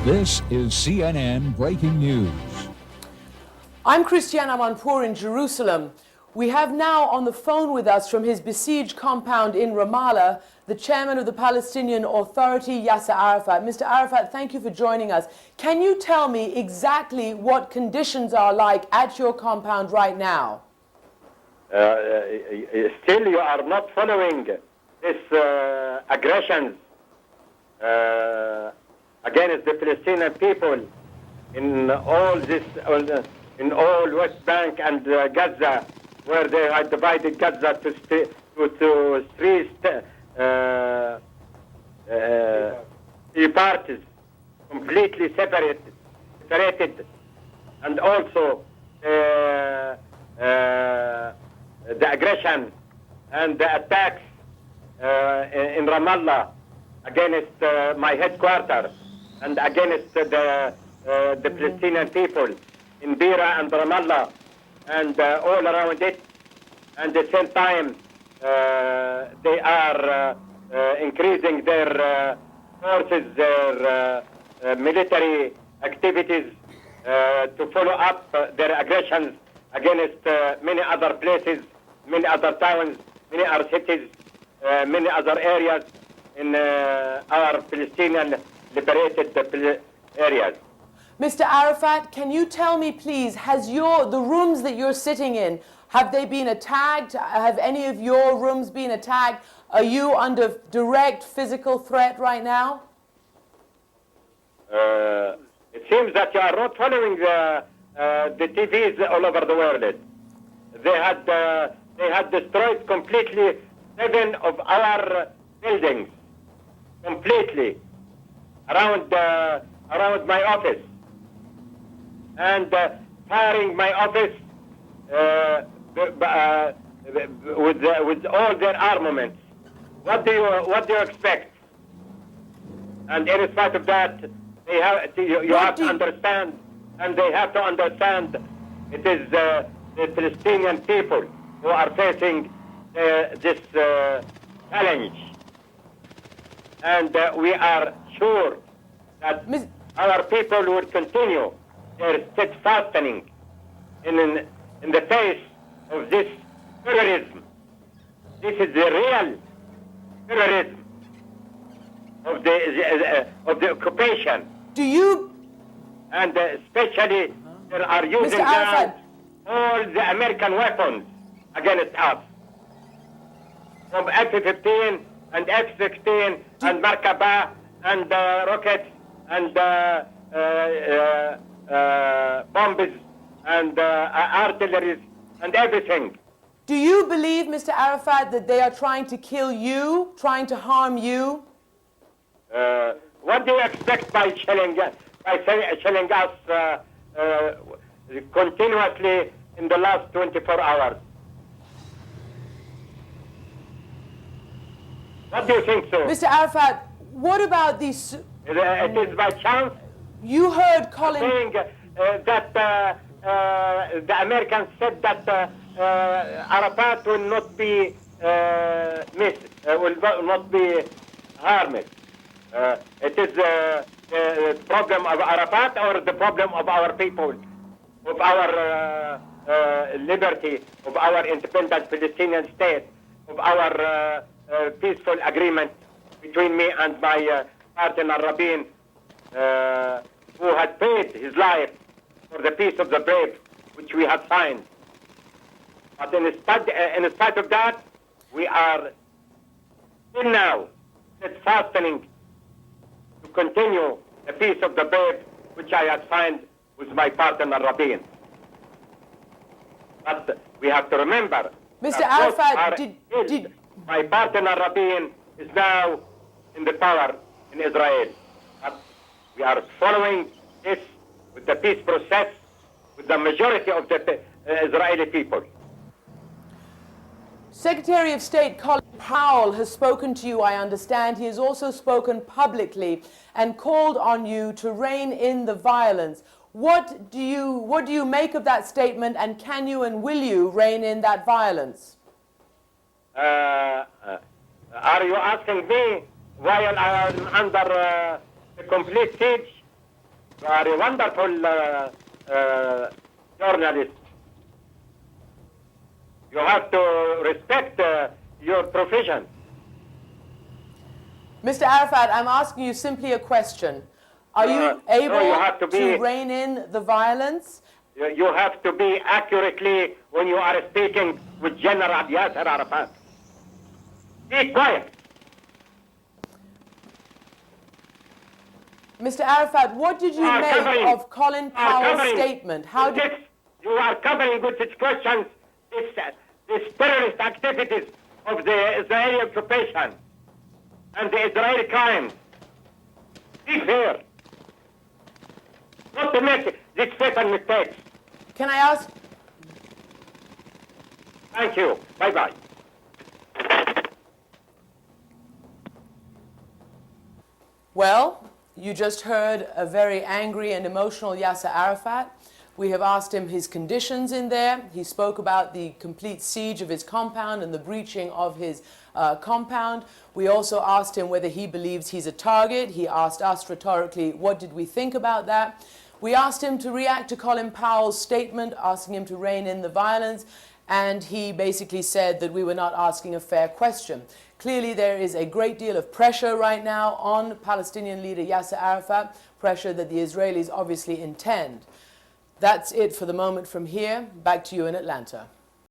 This is CNN Breaking News. I'm Christiane Amanpour in Jerusalem. We have now on the phone with us from his besieged compound in Ramallah, the chairman of the Palestinian Authority, Yasser Arafat. Mr. Arafat, thank you for joining us. Can you tell me exactly what conditions are like at your compound right now? Still, you are not following this aggressions against the Palestinian people in all this, in all West Bank and Gaza, where they had divided Gaza to three parties, completely separated, and also the aggression and the attacks in Ramallah against my headquarters and against the Palestinian people in Beira and Ramallah and all around it. And at the same time, they are increasing their forces, their military activities to follow up their aggressions against many other places, many other towns, many other cities, many other areas in our Palestinian liberated areas. Mr. Arafat, can you tell me, please, has the rooms that you're sitting in, have they been attacked? Have any of your rooms been attacked? Are you under direct physical threat right now? It seems that you are not following the TVs all over the world. They had destroyed completely 7 of our buildings, completely around my office, and firing my office with all their armaments. What do you expect? And in spite of that, you have to understand, and they have to understand, it is the Palestinian people who are facing this challenge. And we are sure that our people will continue their steadfasting in the face of this terrorism. This is the real terrorism of the occupation. Do you? And especially they are using now all the American weapons against us, from F-15 and F-16 and Markaba and rockets and bombs and artillery and everything. Do you believe, Mr. Arafat, that they are trying to kill you, trying to harm you? What do you expect by shelling us continuously in the last 24 hours? What do you think so? Mr. Arafat, what about these... It is by chance. You heard Colin... saying that the Americans said that Arafat will not be will not be harmed. It is the problem of Arafat or the problem of our people, of our liberty, of our independent Palestinian state, of our peaceful agreement between me and my partner Rabin, who had paid his life for the peace of the brave, which we have signed. But in spite of that, we are still now fastening to continue the peace of the brave, which I had signed with my partner Rabin. But we have to remember, Mr. Arafat, my partner Rabin is now in the power in Israel. But we are following this with the peace process with the majority of the Israeli people. Secretary of State Colin Powell has spoken to you, I understand. He has also spoken publicly and called on you to rein in the violence. What do you make of that statement, and can you and will you rein in that violence? Are you asking me while I am under the complete siege You are a wonderful journalist. You have to respect your profession. Mr. Arafat, I'm asking you simply a question. Are you able you have to rein in the violence? You have to be accurately when you are speaking with General Yasser Arafat. Be quiet. Mr. Arafat, what did you make of Colin Powell's statement? How did you are covering with these questions, this terrorist activities of the Israeli occupation and the Israeli crimes? Be fair. Not to make these fatal mistakes. Can I ask? Thank you. Bye-bye. Well, you just heard a very angry and emotional Yasser Arafat. We have asked him his conditions in there. He spoke about the complete siege of his compound and the breaching of his compound. We also asked him whether he believes he's a target. He asked us rhetorically, what did we think about that? We asked him to react to Colin Powell's statement, asking him to rein in the violence, and he basically said that we were not asking a fair question. Clearly, there is a great deal of pressure right now on Palestinian leader Yasser Arafat, pressure that the Israelis obviously intend. That's it for the moment from here. Back to you in Atlanta.